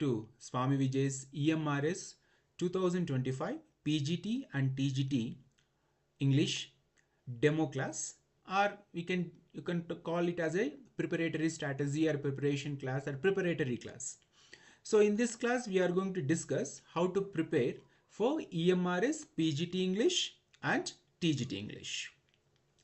to Swamy Vijay's EMRS 2025 PGT and TGT English demo class, or you can call it as a preparatory strategy or preparation class or preparatory class. So in this class we are going to discuss how to prepare for EMRS PGT English and TGT English.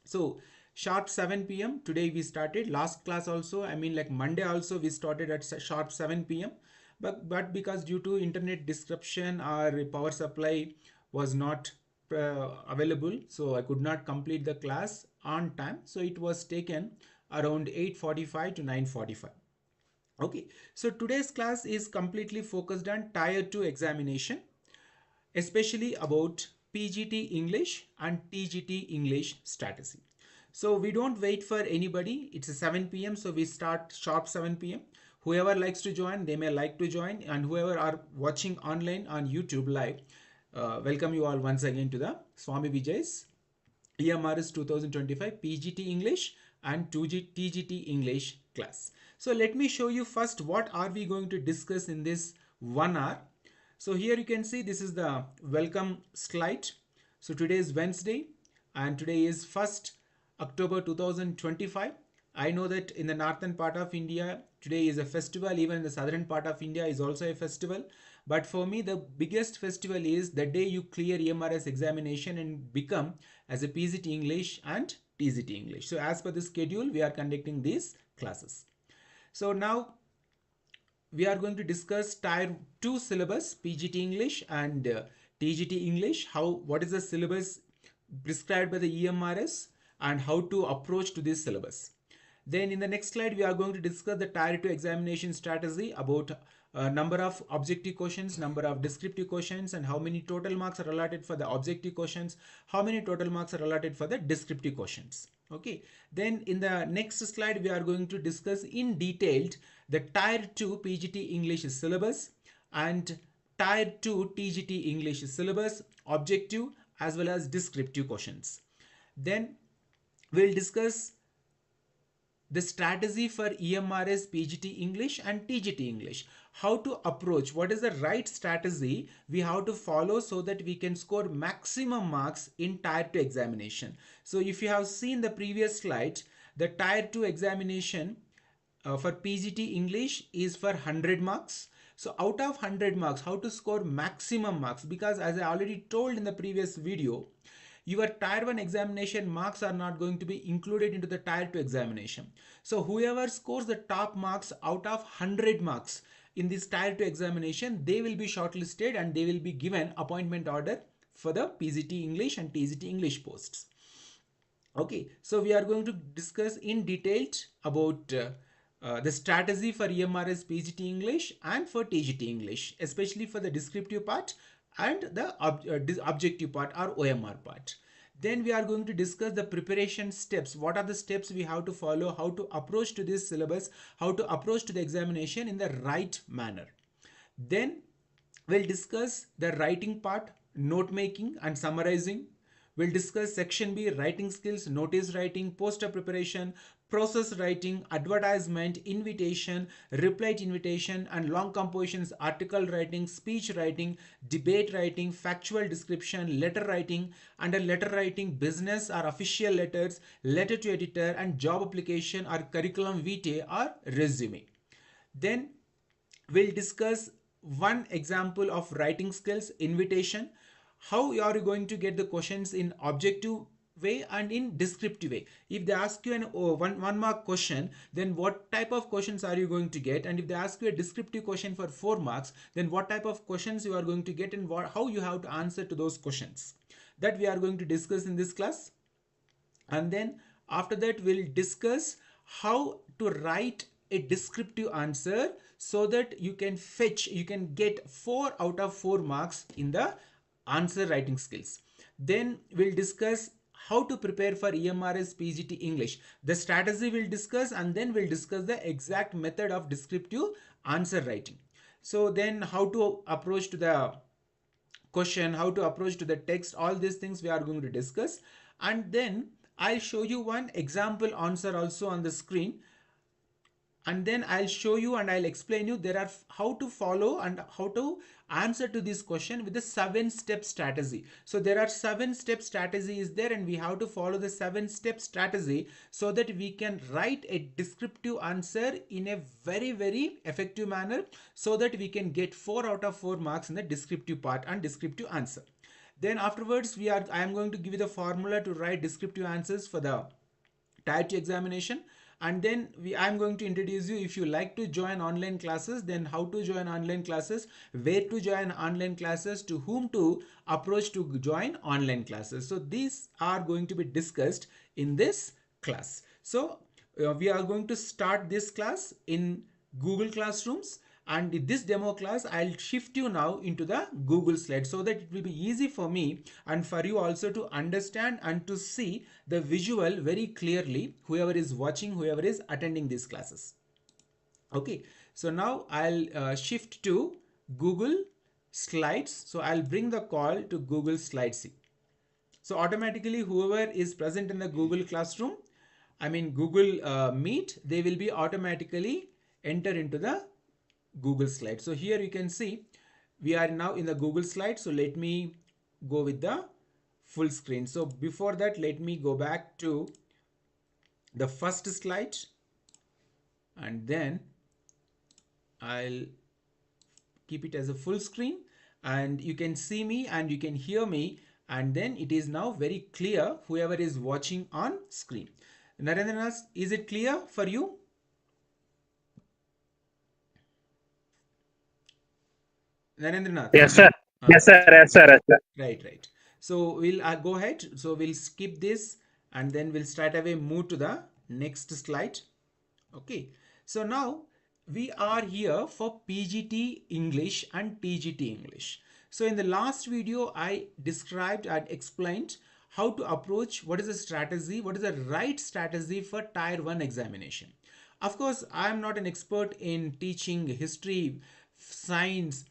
So sharp 7 p.m. today we started. Last class also, I mean like Monday also we started at sharp 7 p.m. But because due to internet disruption our power supply was not available, so I could not complete the class on time. So it was taken around 8:45 to 9:45. Okay, so today's class is completely focused on Tier 2 examination, especially about PGT English and TGT English strategy. So we don't wait for anybody. It's a 7 p.m. So we start sharp 7 p.m. Whoever likes to join, they may like to join, and whoever are watching online on YouTube live, welcome you all once again to the Swamy Vijay's EMRS 2025 PGT English and TGT English class. So let me show you first what are we going to discuss in this 1 hour. So here you can see this is the welcome slide. So today is Wednesday and today is 1st October 2025. I know that in the northern part of India today is a festival, even in the southern part of India is also a festival. But for me the biggest festival is the day you clear EMRS examination and become as a PGT English and TGT English. So as per the schedule we are conducting these classes. So now we are going to discuss Tier 2 syllabus, PGT English and TGT English. What is the syllabus prescribed by the EMRS and how to approach to this syllabus. Then in the next slide we are going to discuss the Tier 2 examination strategy about number of objective questions, number of descriptive questions, and how many total marks are allotted for the objective questions, how many total marks are allotted for the descriptive questions. Okay, then in the next slide we are going to discuss in detail the Tier 2 PGT English syllabus and Tier 2 TGT English syllabus, objective as well as descriptive questions. Then we'll discuss the strategy for EMRS PGT English and TGT English. How to approach, what is the right strategy we have to follow so that we can score maximum marks in Tier 2 examination. So if you have seen the previous slide, the Tier 2 examination for PGT English is for 100 marks. So out of 100 marks, how to score maximum marks? Because as I already told in the previous video, your Tier 1 examination marks are not going to be included into the Tier 2 examination. So whoever scores the top marks out of 100 marks in this Tier 2 examination, they will be shortlisted and they will be given appointment order for the PGT English and TGT English posts. Okay, so we are going to discuss in detail about the strategy for EMRS PGT English and for TGT English, especially for the descriptive part and the objective part or OMR part. Then we are going to discuss the preparation steps. What are the steps we have to follow, how to approach to this syllabus, how to approach to the examination in the right manner. Then we'll discuss the writing part, note making and summarizing. We'll discuss section B, writing skills, notice writing, poster preparation, process writing, advertisement, invitation, reply to invitation, and long compositions, article writing, speech writing, debate writing, factual description, letter writing, under letter writing, business or official letters, letter to editor, and job application or curriculum vitae or resume. Then we'll discuss one example of writing skills, invitation. How you are going to get the questions in objective way and in descriptive way. If they ask you an one mark question, then what type of questions are you going to get? And if they ask you a descriptive question for 4 marks, then what type of questions you are going to get and how you have to answer to those questions. That we are going to discuss in this class. And then after that we'll discuss how to write a descriptive answer so that you can get 4 out of 4 marks in the answer writing skills. Then we'll discuss how to prepare for EMRS PGT English. The strategy we'll discuss, and then we'll discuss the exact method of descriptive answer writing. So then how to approach to the question, how to approach to the text, all these things we are going to discuss. And then I'll show you one example answer also on the screen. and then I'll show you and I'll explain you there are how to follow and how to answer to this question with the 7-step strategy. So there are 7-step strategy is there, and we have to follow the 7-step strategy so that we can write a descriptive answer in a very effective manner, so that we can get 4 out of 4 marks in the descriptive part and descriptive answer. Then afterwards I am going to give you the formula to write descriptive answers for the Tier 2 examination, and then I'm going to introduce you, if you like to join online classes, then how to join online classes, where to join online classes, to whom to approach to join online classes. So these are going to be discussed in this class. So we are going to start this class in Google Classrooms, and in this demo class I'll shift you now into the Google slide, so that it will be easy for me and for you also to understand and to see the visual very clearly, whoever is watching, whoever is attending these classes. Okay, so now I'll shift to Google Slides. So I'll bring the call to Google Slides. So automatically whoever is present in the Google Classroom, I mean Google Meet, they will be automatically enter into the Google slide. So here you can see we are now in the Google slide. So let me go with the full screen. So before that, let me go back to the first slide, and then I'll keep it as a full screen, and you can see me and you can hear me, and then it is now very clear whoever is watching on screen. Narendranath, is it clear for you? Narendranath. Yes, sir. Yes, sir. Yes, sir. Yes, sir. Right. So we'll go ahead. So we'll skip this and then we'll straight away move to the next slide. Okay. So now we are here for PGT English and TGT English. So in the last video, I described and explained how to approach, what is the strategy, what is the right strategy for Tier 1 examination. Of course, I am not an expert in teaching history, science,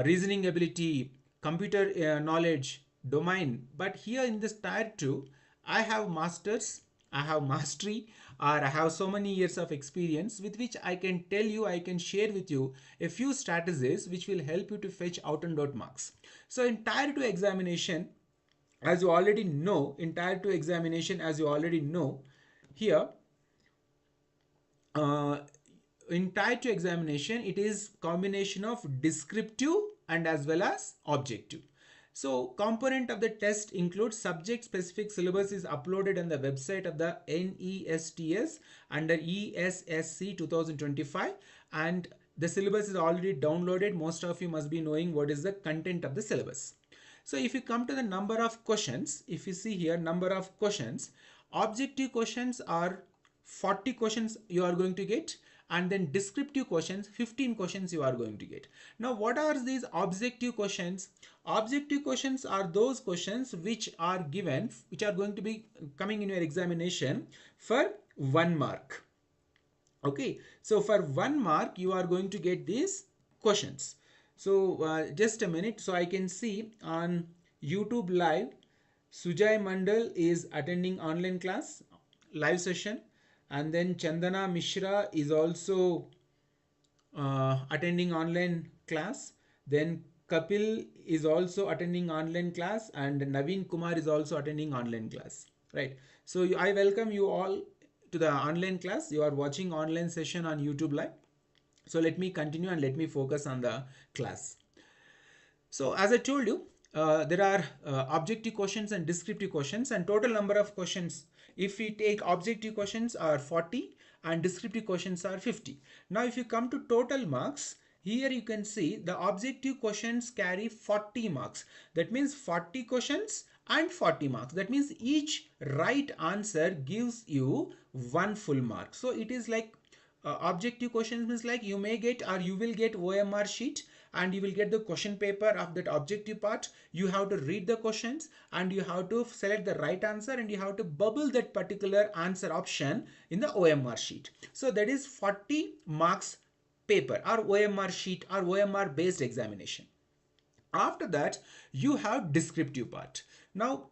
reasoning ability, computer knowledge, domain. But here in this Tier 2, I have masters, I have mastery, or I have so many years of experience with which I can tell you, I can share with you a few strategies which will help you to fetch out and out marks. So in Tier 2 examination, as you already know, here, in Tier 2 examination, it is combination of descriptive and as well as objective. So component of the test includes subject specific syllabus is uploaded on the website of the NESTS under ESSC 2025, and the syllabus is already downloaded. Most of you must be knowing what is the content of the syllabus. So if you come to the number of questions, if you see here number of questions, objective questions are 40 questions you are going to get, and then descriptive questions 15 questions you are going to get. Now what are these objective questions? Objective questions are those questions which are given, which are going to be coming in your examination for 1 mark. Okay, so for 1 mark you are going to get these questions. So just a minute. So I can see on YouTube live, Sujay Mandal is attending online class, live session, and then Chandana Mishra is also attending online class. Then Kapil is also attending online class, and Naveen Kumar is also attending online class. Right. So I welcome you all to the online class. You are watching online session on YouTube live. So let me continue and let me focus on the class. So as I told you, there are objective questions and descriptive questions, and total number of questions, if we take objective questions, are 40 and descriptive questions are 50. Now if you come to total marks, here you can see the objective questions carry 40 marks. That means 40 questions and 40 marks. That means each right answer gives you 1 full mark. So it is like objective questions means like you may get, or you will get OMR sheet, and you will get the question paper of that objective part. You have to read the questions and you have to select the right answer, and you have to bubble that particular answer option in the OMR sheet. So that is 40 marks paper or OMR sheet or OMR based examination. After that you have descriptive part. Now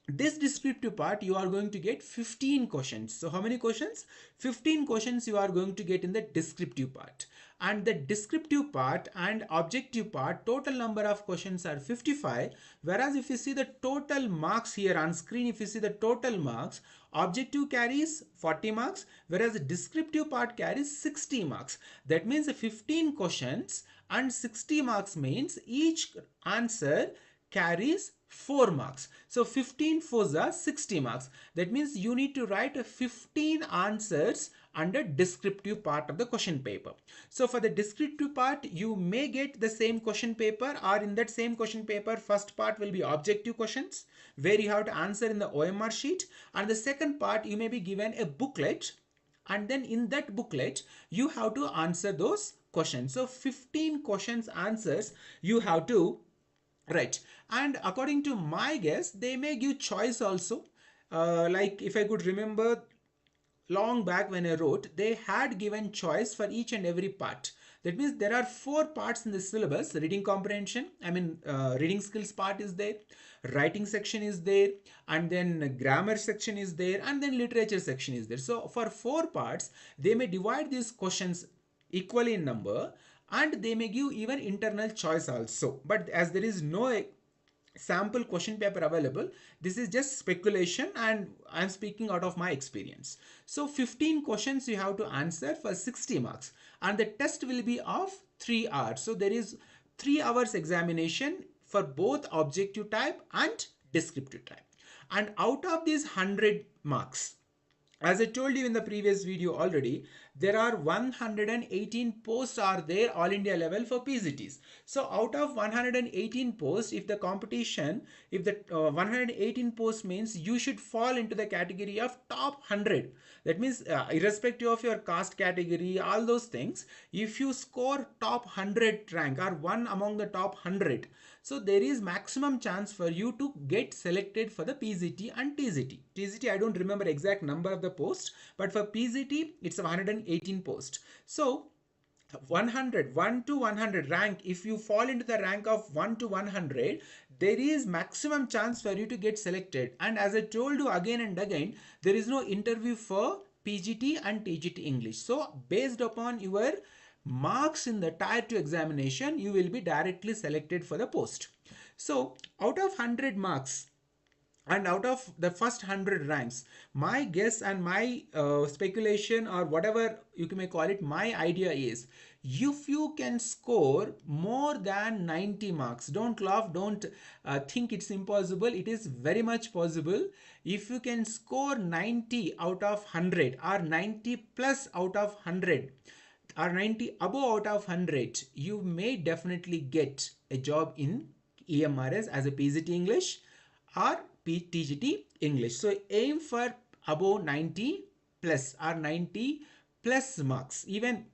This descriptive part you are going to get 15 questions. So how many questions? 15 questions you are going to get in the descriptive part. And the descriptive part and objective part, total number of questions are 55. Whereas if you see the total marks here on screen, if you see the total marks, objective carries 40 marks, whereas the descriptive part carries 60 marks. That means the 15 questions and 60 marks means each answer carries 4 marks. So 15 fours are 60 marks. That means you need to write a 15 answers under descriptive part of the question paper. So for the descriptive part, you may get the same question paper, or in that same question paper, first part will be objective questions where you have to answer in the OMR sheet, and the second part you may be given a booklet, and then in that booklet you have to answer those questions. So 15 questions answers you have to, right? And according to my guess, they may give choice also. Like if I could remember long back when I wrote, they had given choice for each and every part. That means there are 4 parts in the syllabus. Reading comprehension, reading skills part is there, writing section is there, and then grammar section is there, and then literature section is there. So for 4 parts, they may divide these questions equally in number, and they may give even internal choice also. But as there is no sample question paper available, this is just speculation and I'm speaking out of my experience. So 15 questions you have to answer for 60 marks, and the test will be of 3 hours. So there is 3 hours examination for both objective type and descriptive type. And out of these 100 marks, as I told you in the previous video already, there are 118 posts are there all India level for PGTs. So out of 118 posts, if the competition, if the 118 posts means you should fall into the category of top 100. That means irrespective of your caste category, all those things, if you score top 100 rank or one among the top 100, so there is maximum chance for you to get selected for the PGT and TGT. TGT I don't remember exact number of the post, but for PGT it's 118 post. So 100, 1 to 100 rank, if you fall into the rank of 1 to 100, there is maximum chance for you to get selected. And as I told you again and again, there is no interview for PGT and TGT English. So based upon your marks in the tier 2 examination, you will be directly selected for the post. So out of 100 marks and out of the first 100 ranks, my guess and my speculation, or whatever you may call it, my idea is, if you can score more than 90 marks, don't laugh, don't think it's impossible, it is very much possible. If you can score 90 out of 100 or 90 plus out of 100 or 90 above out of 100, you may definitely get a job in EMRS as a PGT English or TGT English. So aim for above 90 plus or 90 plus marks. Even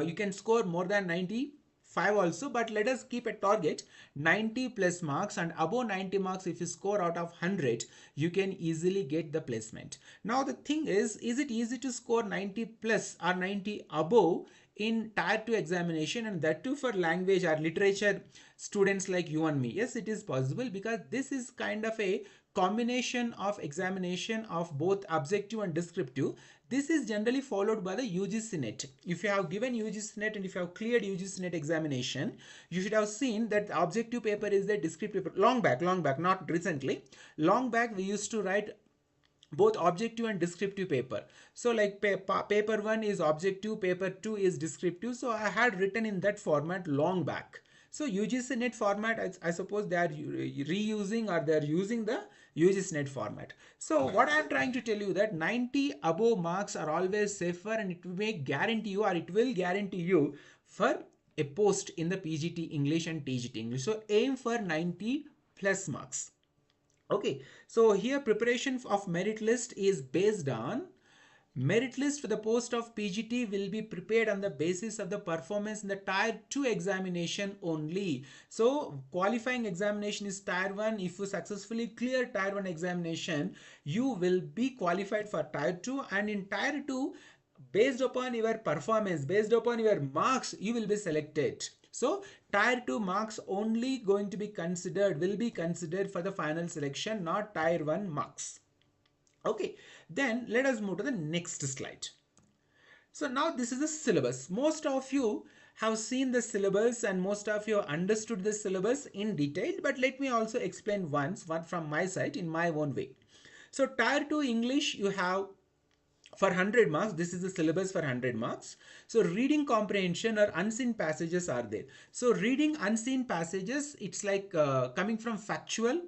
you can score more than 95 also, but let us keep a target 90 plus marks, and above 90 marks if you score out of 100, you can easily get the placement. Now the thing is it easy to score 90 plus or 90 above in tier 2 examination, and that too for language or literature students like you and me? Yes, it is possible, because this is kind of a combination of examination of both objective and descriptive. This is generally followed by the UGC NET. If you have given UGC NET and if you have cleared UGC NET examination, you should have seen that the objective paper is the descriptive paper. Long back, not recently. Long back we used to write both objective and descriptive paper. So like paper 1 is objective, paper 2 is descriptive. So I had written in that format long back. So UGC NET format, I suppose they are reusing, or they are using the UGC NET format. So what I am trying to tell you, that 90 above marks are always safer, and it may guarantee you, or it will guarantee you for a post in the PGT English and TGT English. So aim for 90 plus marks. Okay, so here preparation of merit list is based on merit list for the post of PGT will be prepared on the basis of the performance in the tier 2 examination only. So qualifying examination is tier 1. If you successfully clear tier 1 examination, you will be qualified for tier 2, and in tier 2, based upon your performance, based upon your marks, you will be selected. So tier 2 marks only going to be considered, will be considered for the final selection, not tier 1 marks. Okay, then let us move to the next slide. So now this is the syllabus. Most of you have seen the syllabus and most of you understood the syllabus in detail, but let me also explain one from my side in my own way. So tier 2 English you have for 100 marks. This is the syllabus for 100 marks. So reading comprehension or unseen passages are there. So reading unseen passages, it's like coming from factual,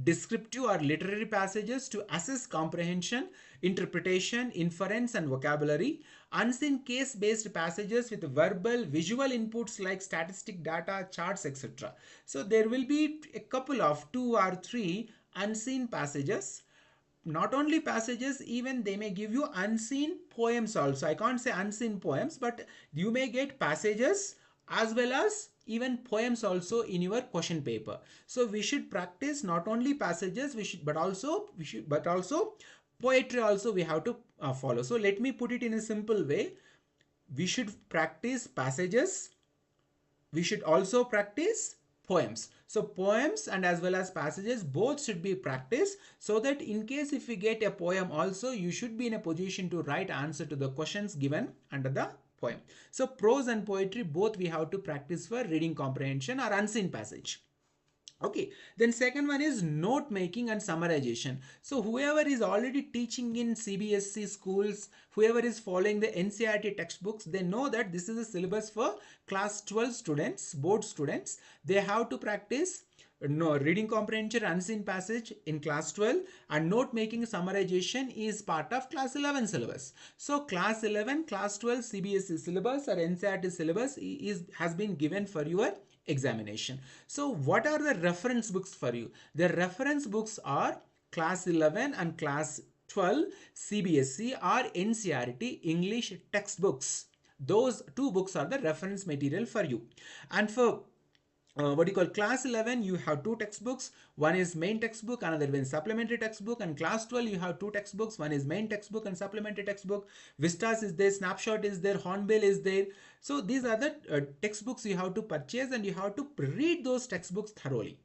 descriptive or literary passages to assess comprehension, interpretation, inference and vocabulary. Unseen case-based passages with verbal, visual inputs like statistic data, charts, etc. So there will be a couple of 2 or 3 unseen passages. Not only passages, even they may give you unseen poems also. I can't say unseen poems, but you may get passages as well as even poems also in your question paper. So we should practice not only passages, but also poetry also we have to follow. So let me put it in a simple way. We should practice passages. We should also practice poems. So poems and as well as passages both should be practiced, so that in case if you get a poem also, you should be in a position to write answer to the questions given under the poem. So prose and poetry both we have to practice for reading comprehension or unseen passage. Okay, then second one is note making and summarization. So whoever is already teaching in CBSE schools, whoever is following the NCERT textbooks, they know that this is a syllabus for class 12 students, board students. They have to practice reading comprehension, unseen passage in class 12, and note making summarization is part of class 11 syllabus. So class 11, class 12 CBSE syllabus or NCERT syllabus has been given for your examination. So what are the reference books for you? The reference books are class 11 and class 12 CBSE or NCERT English textbooks. Those two books are the reference material for you. And for what you call class 11, you have two textbooks. One is main textbook, another one supplementary textbook. And class 12, you have two textbooks. One is main textbook and supplementary textbook. Vistas is there, Snapshot is there, Hornbill is there. So these are the textbooks you have to purchase, and you have to read those textbooks thoroughly.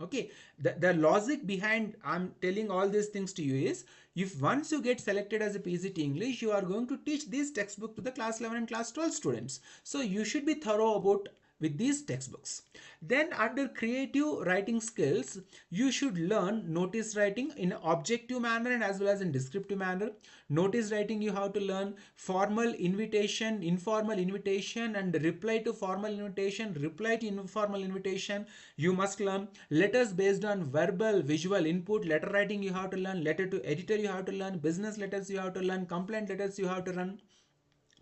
Okay, the logic behind I'm telling all these things to you is, if once you get selected as a PGT English, you are going to teach this textbook to the class 11 and class 12 students. So you should be thorough about with these textbooks. Then under creative writing skills, you should learn notice writing in objective manner and as well as in descriptive manner. Notice writing you have to learn formal invitation, informal invitation, and reply to formal invitation, reply to informal invitation. You must learn letters based on verbal, visual input. Letter writing you have to learn, letter to editor you have to learn, business letters you have to learn, complaint letters you have to learn.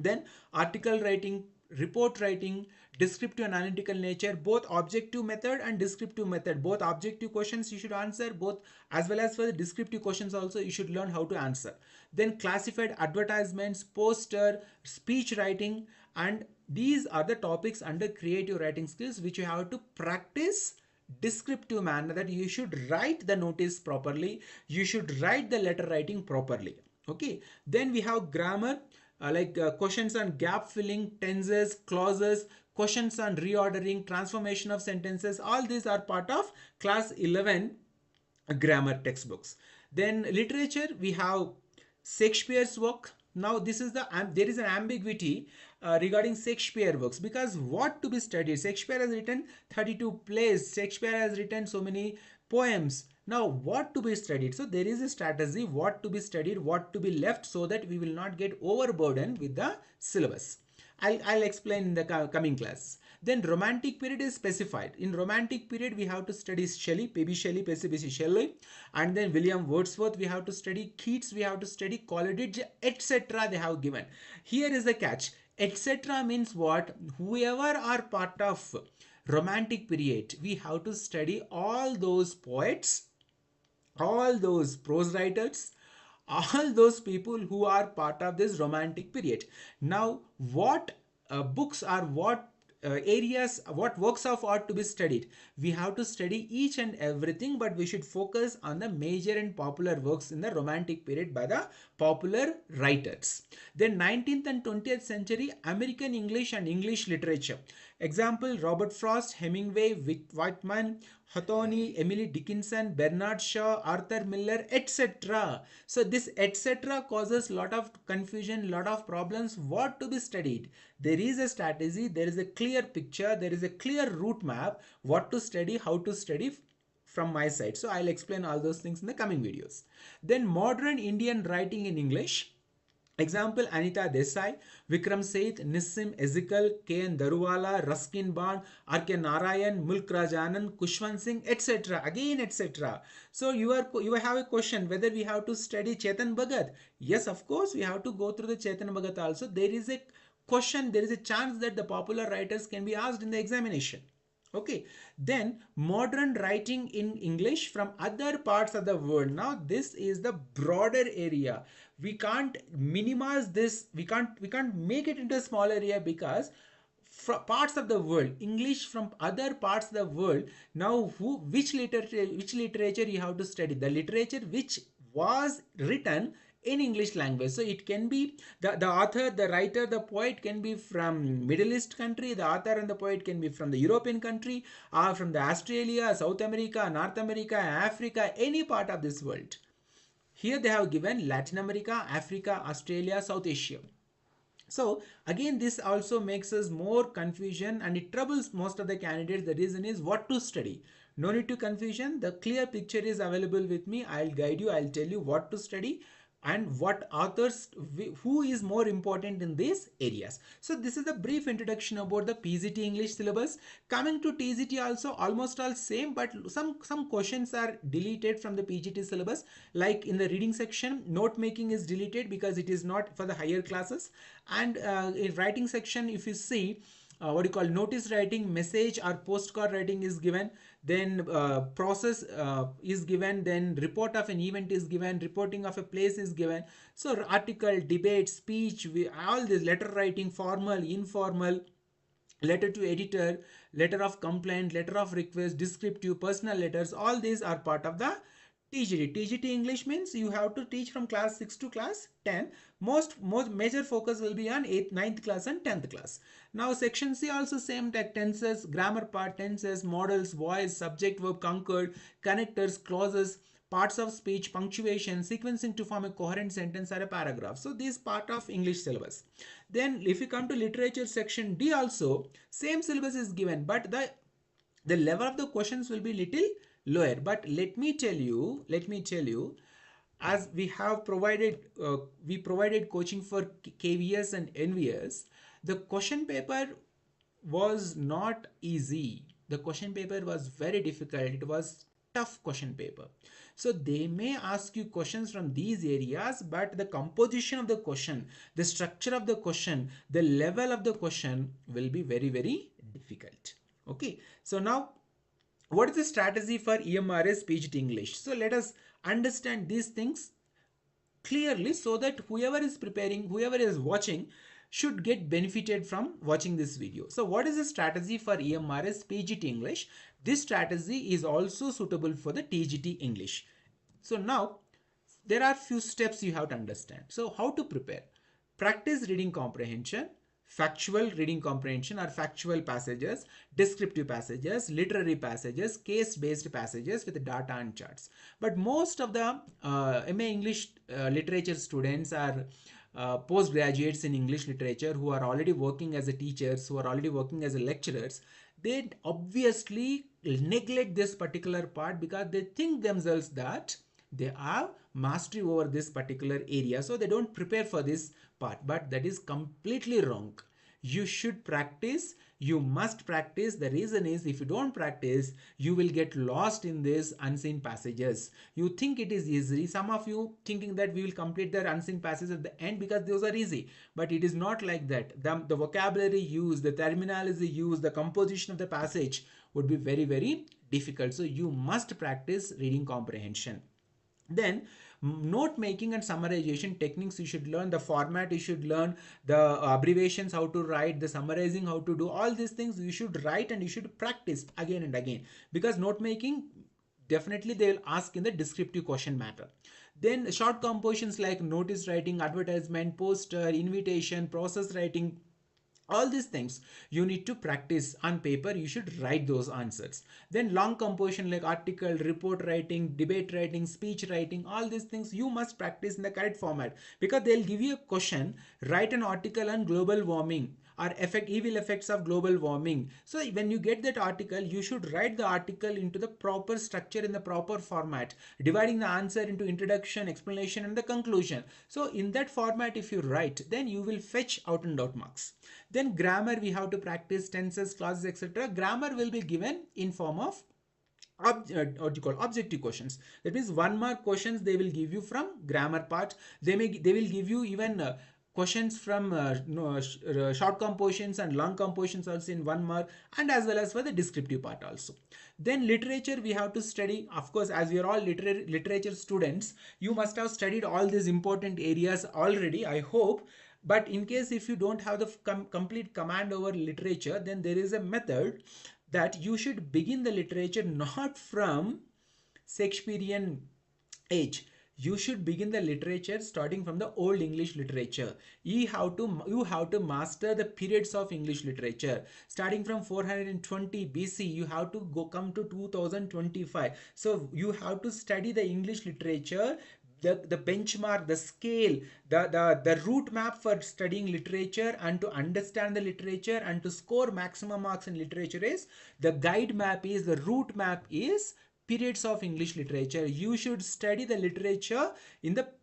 Then article writing, report writing, descriptive and analytical nature, both objective method and descriptive method. Both objective questions you should answer, both as well as for the descriptive questions also you should learn how to answer. Then classified advertisements, poster, speech writing, and these are the topics under creative writing skills which you have to practice descriptive manner, that you should write the notice properly, you should write the letter writing properly. Okay, then we have grammar, questions on gap filling, tenses, clauses, questions on reordering, transformation of sentences. All these are part of class 11 grammar textbooks. Then literature, we have Shakespeare's work. Now this is there is an ambiguity regarding Shakespeare works, because what to be studied? Shakespeare has written 32 plays, Shakespeare has written so many poems. Now what to be studied? So there is a strategy what to be studied, what to be left, so that we will not get overburdened with the syllabus. I'll explain in the coming class. Then romantic period is specified. In romantic period we have to study Shelley, P.B. Shelley, P.C. Shelley, and then William Wordsworth we have to study, Keats we have to study, Coleridge, etc. they have given. Here is the catch. Etc. means what? Whoever are part of romantic period, we have to study all those poets, all those prose writers, all those people who are part of this romantic period. Now what books are what areas, what works of art to be studied. We have to study each and everything, but we should focus on the major and popular works in the romantic period by the popular writers. Then 19th and 20th century American English and English literature. Example: Robert Frost, Hemingway, Whitman, Hawthorne, Emily Dickinson, Bernard Shaw, Arthur Miller, etc. So this etc. causes lot of confusion, lot of problems. What to be studied? There is a strategy, there is a clear picture, there is a clear route map, what to study, how to study from my side. So I'll explain all those things in the coming videos. Then modern Indian writing in English. Example: Anita Desai, Vikram Seth, Nissim Ezekiel, K.N. Daruwala, Ruskin Bond, R.K. Narayan, Mulk Rajanan, Kushwant Singh, etc. Again, etc. So you have a question whether we have to study Chetan Bhagat. Yes, of course, we have to go through the Chetan Bhagat also. There is a question, there is a chance that the popular writers can be asked in the examination. Okay, then modern writing in English from other parts of the world. Now this is the broader area. We can't minimize this, we can't make it into a small area, because from parts of the world, English from other parts of the world. Now which literature you have to study? The literature which was written in English language. So it can be the author, the writer, the poet can be from Middle East country, the author and the poet can be from the European country, or from the Australia, South America, North America, Africa, any part of this world. Here they have given Latin America, Africa, Australia, South Asia. So again, this also makes us more confusion and it troubles most of the candidates. The reason is what to study. No need to confusion. The clear picture is available with me. I'll guide you. I'll tell you what to study and what authors, who is more important in these areas. So this is a brief introduction about the PGT English syllabus. Coming to TGT also almost all same, but some questions are deleted from the PGT syllabus. Like in the reading section, note making is deleted because it is not for the higher classes. And in writing section, if you see, what you call notice writing, message or postcard writing is given, then process is given, then report of an event is given, reporting of a place is given. So article, debate, speech, all this, letter writing, formal, informal, letter to editor, letter of complaint, letter of request, descriptive, personal letters, all these are part of the TGT. TGT English means you have to teach from class 6 to class 10. Most major focus will be on 8th, 9th class and 10th class. Now section C also same, like tenses, grammar part, tenses, models, voice, subject, verb, concord, connectors, clauses, parts of speech, punctuation, sequencing to form a coherent sentence or a paragraph. So this part of English syllabus. Then if you come to literature section D also, same syllabus is given, but the level of the questions will be little lower. But let me tell you, as we have provided, we provided coaching for KVS and NVS, the question paper was not easy. The question paper was very difficult. It was tough question paper. So they may ask you questions from these areas, but the composition of the question, the structure of the question, the level of the question will be very, very difficult. Okay. So now, what is the strategy for EMRS PGT English? So let us understand these things clearly so that whoever is preparing, whoever is watching should get benefited from watching this video. So what is the strategy for EMRS PGT English? This strategy is also suitable for the TGT English. So now there are few steps you have to understand. So how to prepare? Practice reading comprehension, factual reading comprehension or factual passages, descriptive passages, literary passages, case-based passages with data and charts. But most of the MA English literature students are postgraduates in English literature who are already working as a teachers, who are already working as a lecturers. They obviously neglect this particular part because they think themselves that they have mastery over this particular area, so they don't prepare for this part. But that is completely wrong. You should practice, you must practice. The reason is, if you don't practice, you will get lost in these unseen passages. You think it is easy. Some of you thinking that we will complete the unseen passages at the end because those are easy, but it is not like that. The vocabulary used, the terminology used, the composition of the passage would be very, very difficult. So you must practice reading comprehension. Then Note making and summarization techniques you should learn, the format you should learn, the abbreviations how to write, the summarizing how to do, all these things you should write and you should practice again and again, because note making definitely they will ask in the descriptive question matter. Then short compositions like notice writing, advertisement, poster, invitation, process writing, all these things you need to practice on paper. You should write those answers. Then long composition like article, report writing, debate writing, speech writing, all these things you must practice in the correct format, because they'll give you a question, write an article on global warming or evil effects of global warming. So when you get that article, you should write the article into the proper structure in the proper format, dividing the answer into introduction, explanation and the conclusion. So in that format if you write, then you will fetch out and out marks. Then grammar we have to practice, tenses, clauses, etc. Grammar will be given in form of what you call objective questions. That means 1 mark questions they will give you from grammar part. They will give you even questions from short compositions and long compositions also in 1 mark, and as well as for the descriptive part also. Then literature we have to study, of course, as we are all literature students, you must have studied all these important areas already, I hope. But in case if you don't have the complete command over literature, then there is a method that you should begin the literature not from Shakespearean age. You should begin the literature starting from the old English literature. You have to master the periods of English literature starting from 420 BC. You have to come to 2025. So you have to study the English literature, the benchmark, the scale, the route map for studying literature and to understand the literature and to score maximum marks in literature is the guide map, is the route map is periods of English literature. You should study the literature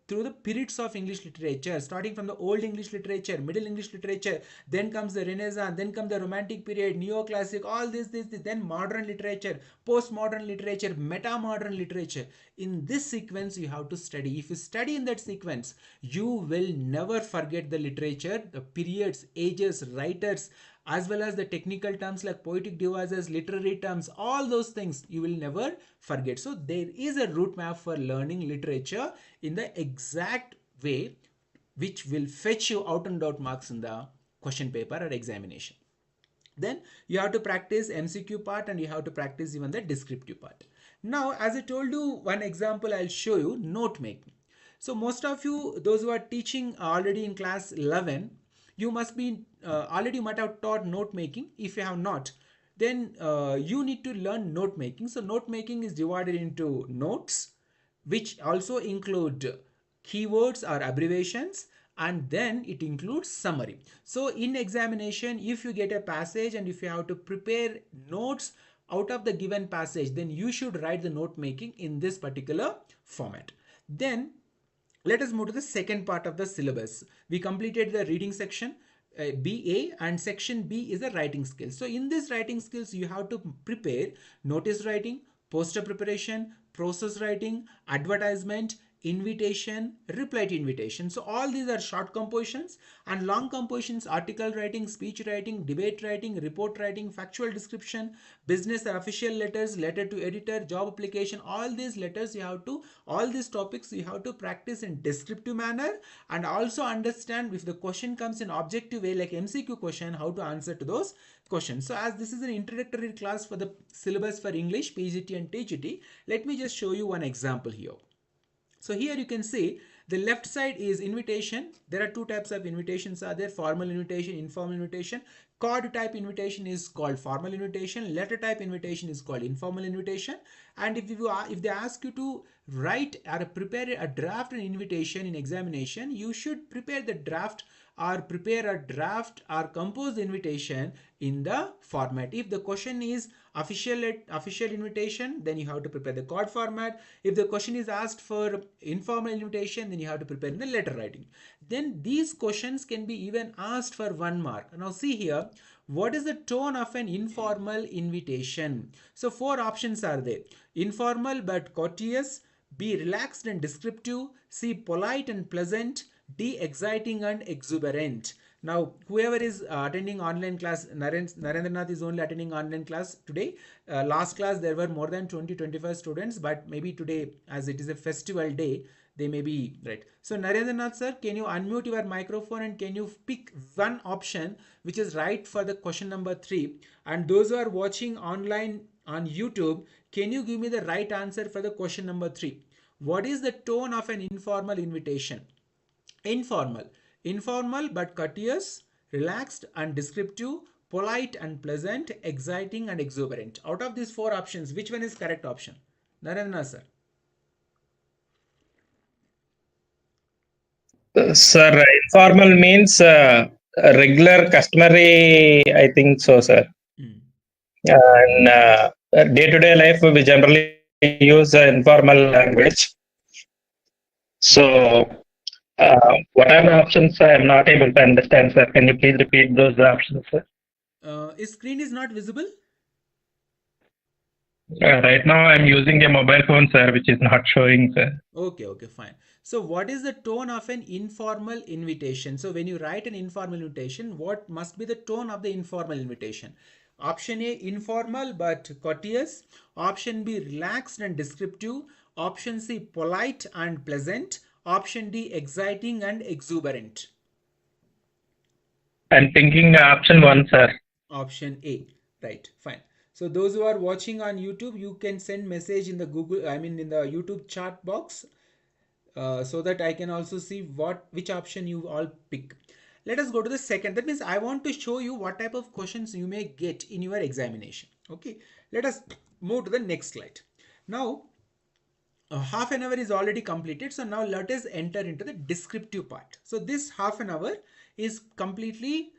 through the periods of English literature, starting from the old English literature, middle English literature, then comes the Renaissance, then comes the Romantic period, Neoclassic, all this, then modern literature, postmodern literature, meta-modern literature. In this sequence you have to study. If you study in that sequence, you will never forget the literature, the periods, ages, writers, as well as the technical terms like poetic devices, literary terms, all those things you will never forget. So there is a route map for learning literature in the exact way which will fetch you out and out marks in the question paper or examination. Then you have to practice MCQ part and you have to practice even the descriptive part. Now, as I told you, one example I'll show you, note making. So most of you, those who are teaching already in class 11, you must be already might have taught note making. If you have not, then you need to learn note making. So note making is divided into notes, which also include keywords or abbreviations, and then it includes summary. So in examination, if you get a passage and if you have to prepare notes out of the given passage, then you should write the note making in this particular format. Then let us move to the second part of the syllabus. We completed the reading section, BA, and section B is the writing skills. So in this writing skills, you have to prepare notice writing, poster preparation, process writing, advertisement, invitation, reply to invitation. So all these are short compositions, and long compositions, article writing, speech writing, debate writing, report writing, factual description, business or official letters, letter to editor, job application, all these letters you have to, all these topics you have to practice in descriptive manner, and also understand if the question comes in objective way like MCQ question, how to answer to those questions. So as this is an introductory class for the syllabus for English, PGT and TGT, let me just show you one example here. So here you can see the left side is invitation. There are two types of invitations are there: formal invitation, informal invitation. Card type invitation is called formal invitation. Letter type invitation is called informal invitation. And if they ask you to write or prepare a draft and invitation in examination, you should prepare the draft or prepare a draft or compose the invitation in the format. If the question is official invitation, then you have to prepare the card format. If the question is asked for informal invitation, then you have to prepare in the letter writing. Then these questions can be even asked for 1 mark. Now see here, what is the tone of an informal invitation? So 4 options are there: informal but courteous, B relaxed and descriptive, C polite and pleasant, D exciting and exuberant. Now whoever is attending online class, Narendranath is only attending online class today. Last class there were more than 20-25 students, but maybe today, as it is a festival day, they may be right. So Narendranath sir, can you unmute your microphone and can you pick one option which is right for the question number 3? And those who are watching online on YouTube, can you give me the right answer for the question number 3? What is the tone of an informal invitation? Informal. Informal but courteous, relaxed and descriptive, polite and pleasant, exciting and exuberant. Out of these 4 options, which one is correct option? Narendra sir. Sir, informal means regular, customary, I think so, sir. Mm. And day-to-day life, we generally use informal language. So, what are the options? I am not able to understand, sir. Can you please repeat those options, sir? His screen is not visible? Right now, I'm using a mobile phone, sir, which is not showing, sir. Okay, fine. So what is the tone of an informal invitation? So when you write an informal invitation, what must be the tone of the informal invitation? Option A, informal but courteous. Option B, relaxed and descriptive. Option C, polite and pleasant. Option D, exciting and exuberant. I'm thinking option 1, sir. Option A. Right, fine. So those who are watching on YouTube, you can send message in the in the YouTube chat box, so that I can also see which option you all pick. Let us go to the second. That means I want to show you what type of questions you may get in your examination. Okay, let us move to the next slide. Now, half an hour is already completed. So now let us enter into the descriptive part. So this half an hour is completely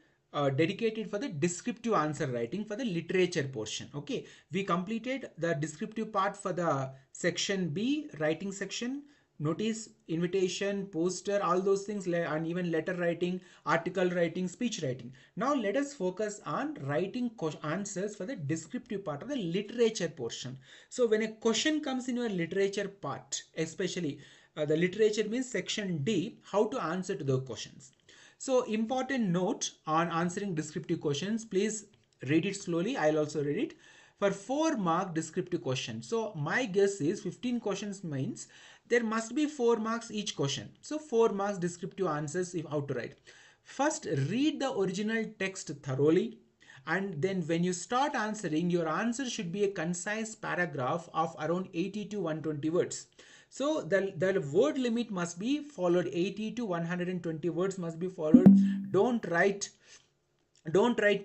dedicated for the descriptive answer writing for the literature portion. Okay, we completed the descriptive part for the section B, writing section, notice, invitation, poster, all those things, and even letter writing, article writing, speech writing. Now let us focus on writing answers for the descriptive part of the literature portion. So when a question comes in your literature part, especially the literature means section D, how to answer to those questions. So important note on answering descriptive questions, please read it slowly. I'll also read it. For 4 mark descriptive question, so my guess is 15 questions means there must be 4 marks each question. So 4 marks descriptive answers if how to write. First, read the original text thoroughly, and then when you start answering, your answer should be a concise paragraph of around 80 to 120 words. So the word limit must be followed. 80 to 120 words must be followed. Don't write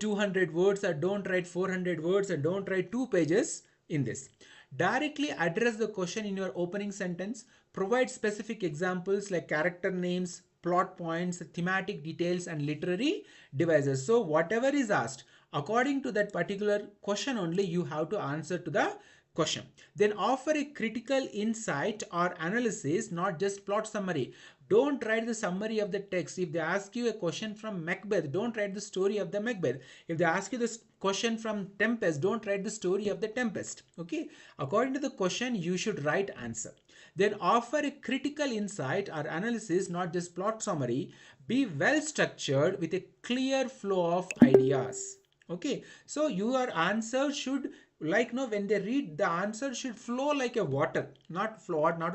200 words, or don't write 400 words, or don't write 2 pages in this. Directly address the question in your opening sentence. Provide specific examples like character names, plot points, thematic details, and literary devices. So whatever is asked, according to that particular question only, you have to answer to the question. Then offer a critical insight or analysis, not just plot summary. Don't write the summary of the text. If they ask you a question from Macbeth, don't write the story of the Macbeth. If they ask you this question from Tempest, don't write the story of the Tempest. Okay, according to the question, you should write answer. Then offer a critical insight or analysis, not just plot summary. Be well structured with a clear flow of ideas. Okay, so your answer should, like, no, when they read, the answer should flow like a water, not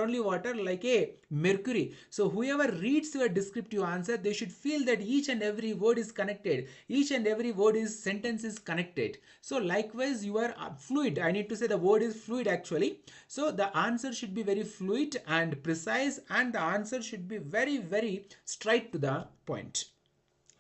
only water, like a mercury. So whoever reads your descriptive answer, they should feel that each and every word is connected, each and every word is sentence is connected. So likewise, you are fluid. I need to say the word is fluid actually. So the answer should be very fluid and precise, and the answer should be very, very straight to the point.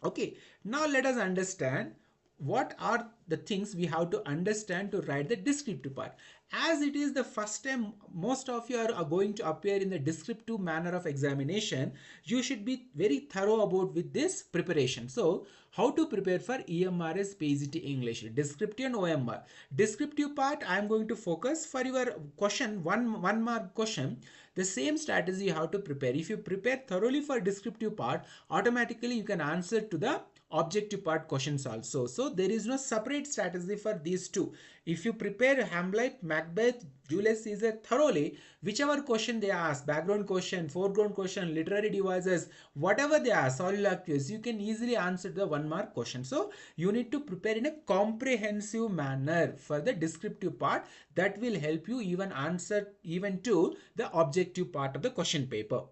Okay, now let us understand what are the things we have to understand to write the descriptive part. As it is the first time most of you are going to appear in the descriptive manner of examination, you should be very thorough about with this preparation. So how to prepare for EMRS PGT English, descriptive and OMR. Descriptive part, I am going to focus for your question, one mark question. The same strategy you have to prepare. If you prepare thoroughly for descriptive part, automatically you can answer to the objective part questions also. So there is no separate strategy for these two. If you prepare Hamlet, Macbeth, Julius Caesar thoroughly, whichever question they ask, background question, foreground question, literary devices, whatever they ask, soliloquies, you can easily answer the 1 mark question. So you need to prepare in a comprehensive manner for the descriptive part. That will help you even answer even to the objective part of the question paper.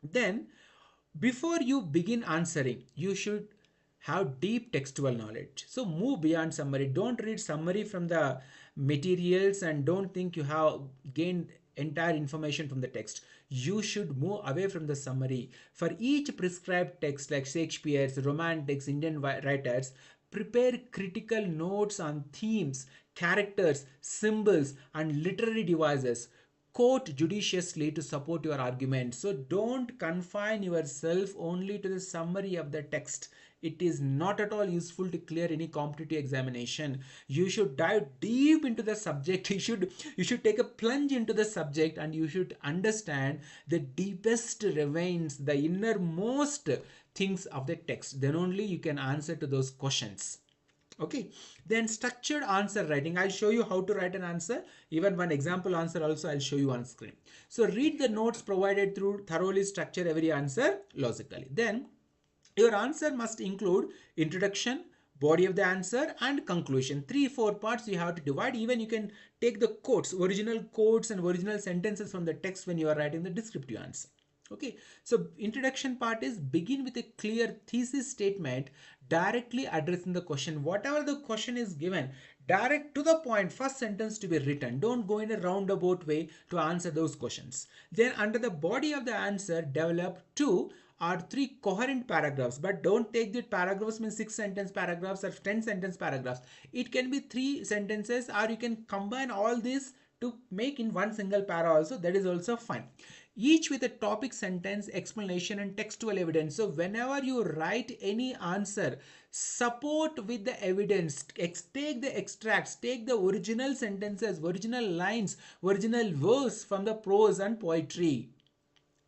Then before you begin answering, you should have deep textual knowledge. So move beyond summary. Don't read summary from the materials and don't think you have gained entire information from the text. You should move away from the summary. For each prescribed text like Shakespeare's, Romantics, Indian writers, prepare critical notes on themes, characters, symbols, and literary devices. Quote judiciously to support your argument. So don't confine yourself only to the summary of the text. It is not at all useful to clear any competitive examination. You should dive deep into the subject. You should take a plunge into the subject and you should understand the deepest ravines, the innermost things of the text. Then only you can answer to those questions. Okay, then structured answer writing. I'll show you how to write an answer. Even one example answer also I'll show you on screen. So read the notes provided through, thoroughly structure every answer logically. Then your answer must include introduction, body of the answer, and conclusion. 3-4 parts you have to divide. Even you can take the quotes, original quotes and original sentences from the text when you are writing the descriptive answer. Okay, so introduction part is begin with a clear thesis statement directly addressing the question. Whatever the question is given, direct to the point, first sentence to be written. Don't go in a roundabout way to answer those questions. Then under the body of the answer, develop 2 or 3 coherent paragraphs, but don't take the paragraphs means 6-sentence paragraphs or 10-sentence paragraphs. It can be 3 sentences, or you can combine all these to make in one single para also. That is also fine. Each with a topic, sentence, explanation, and textual evidence. So whenever you write any answer, support with the evidence. Take the extracts, take the original sentences, original lines, original verse from the prose and poetry.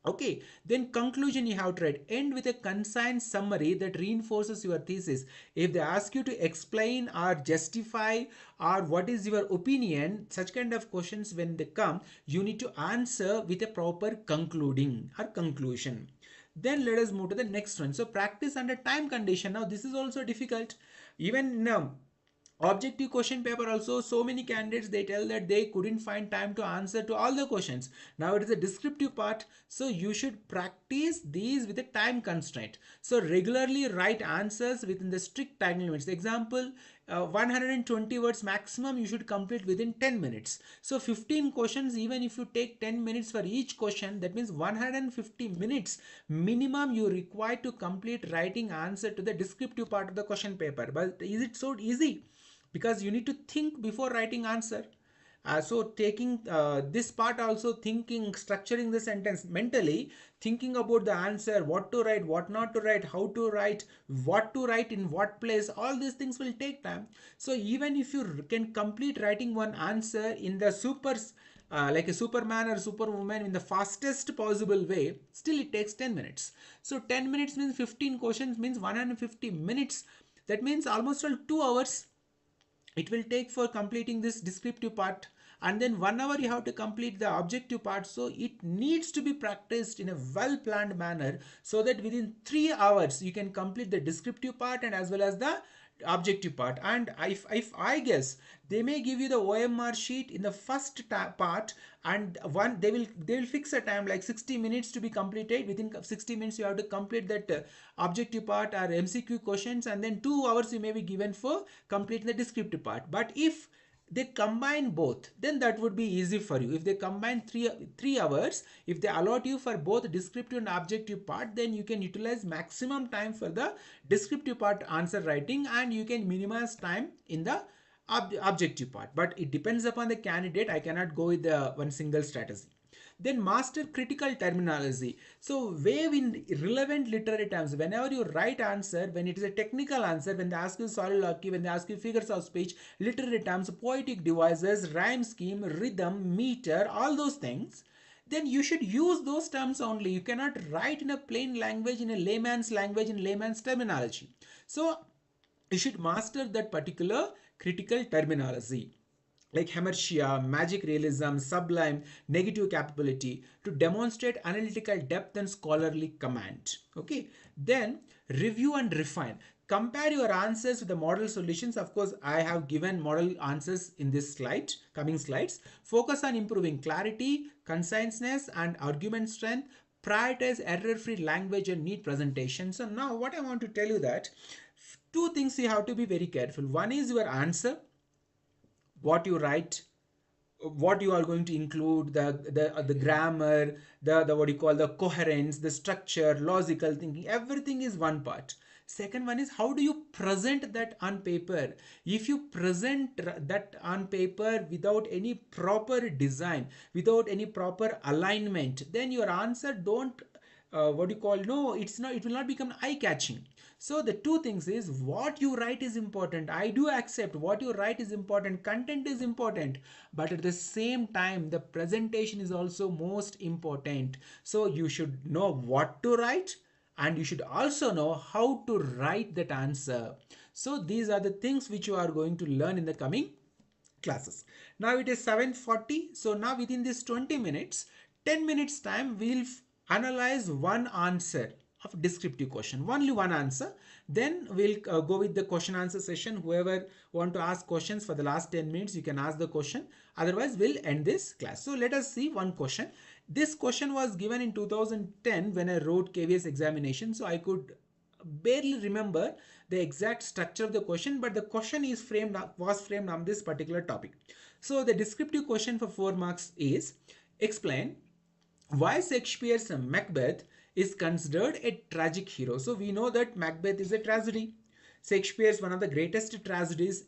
Okay, then conclusion you have to write. End with a concise summary that reinforces your thesis. If they ask you to explain or justify or what is your opinion, such kind of questions when they come, you need to answer with a proper concluding or conclusion. Then let us move to the next one. So practice under time condition. Now this is also difficult. Even now, objective question paper also, so many candidates they tell that they couldn't find time to answer to all the questions. Now it is a descriptive part, so you should practice these with a time constraint. So regularly write answers within the strict time limits. Example, 120 words maximum you should complete within 10 minutes. So 15 questions, even if you take 10 minutes for each question, that means 150 minutes minimum you require to complete writing answer to the descriptive part of the question paper. But is it so easy? Because you need to think before writing answer. So taking this part also, thinking, structuring the sentence mentally, thinking about the answer, what to write, what not to write, how to write, what to write in what place, all these things will take time. So even if you can complete writing one answer in the like a superman or superwoman in the fastest possible way, still it takes 10 minutes. So 10 minutes means 15 questions means 150 minutes. That means almost all 2 hours it will take for completing this descriptive part, and then 1 hour you have to complete the objective part. So it needs to be practiced in a well planned manner so that within 3 hours you can complete the descriptive part and as well as the objective part. And if I guess they may give you the OMR sheet in the first part, and they will fix a time like 60 minutes to be completed. Within 60 minutes you have to complete that objective part or MCQ questions, and then 2 hours you may be given for completing the descriptive part. But if they combine both, then that would be easy for you. If they combine three hours, if they allot you for both descriptive and objective part, then you can utilize maximum time for the descriptive part answer writing, and you can minimize time in the objective part. But it depends upon the candidate. I cannot go with the one single strategy. Then master critical terminology. So wave in relevant literary terms. Whenever you write answer, when it is a technical answer, when they ask you soliloquy, when they ask you figures of speech, literary terms, poetic devices, rhyme scheme, rhythm, meter, all those things, then you should use those terms only. You cannot write in a plain language, in a layman's language, in layman's terminology. So you should master that particular critical terminology, like hamartia, magic realism, sublime, negative capability, to demonstrate analytical depth and scholarly command. Okay, then review and refine. Compare your answers with the model solutions. Of course, I have given model answers in this slide, coming slides. Focus on improving clarity, conciseness, and argument strength. Prioritize error-free language and neat presentation. So now what I want to tell you that two things you have to be very careful. One is your answer, what you write, what you are going to include, the grammar, the what you call the coherence, the structure, logical thinking, everything is one part. Second one is how do you present that on paper. If you present that on paper without any proper design, without any proper alignment, then your answer don't what you call, no, it's not, it will not become eye catching. So the two things is what you write is important. I do accept what you write is important, content is important, but at the same time the presentation is also most important. So you should know what to write, and you should also know how to write that answer. So these are the things which you are going to learn in the coming classes. Now it is 7:40. So now within this 20 minutes, 10 minutes time, we'll analyze one answer of descriptive question, only one answer. Then we'll go with the question answer session. Whoever want to ask questions for the last 10 minutes, you can ask the question. Otherwise, we'll end this class. So let us see one question. This question was given in 2010 when I wrote KVS examination. So I could barely remember the exact structure of the question, but the question is was framed on this particular topic. So the descriptive question for 4 marks is, explain why Shakespeare's Macbeth is considered a tragic hero. So we know that Macbeth is a tragedy. Shakespeare's one of the greatest tragedies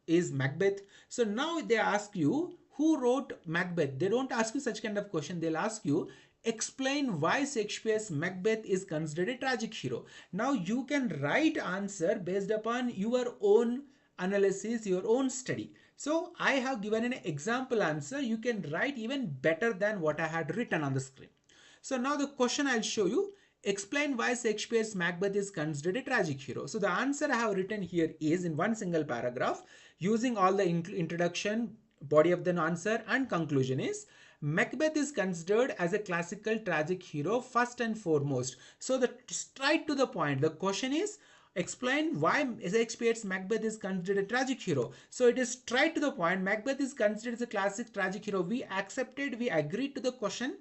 is Macbeth. So now they ask you who wrote Macbeth. They don't ask you such kind of question. They'll ask you, explain why Shakespeare's Macbeth is considered a tragic hero. Now you can write answer based upon your own analysis, your own study. So I have given an example answer. You can write even better than what I had written on the screen. So now the question I'll show you, explain why Shakespeare's Macbeth is considered a tragic hero. So the answer I have written here is in one single paragraph using all the introduction, body of the answer and conclusion is, Macbeth is considered as a classical tragic hero first and foremost. So straight to the point, the question is, explain why Shakespeare's Macbeth is considered a tragic hero. So it is straight to the point. Macbeth is considered as a classic tragic hero. We accepted, we agreed to the question,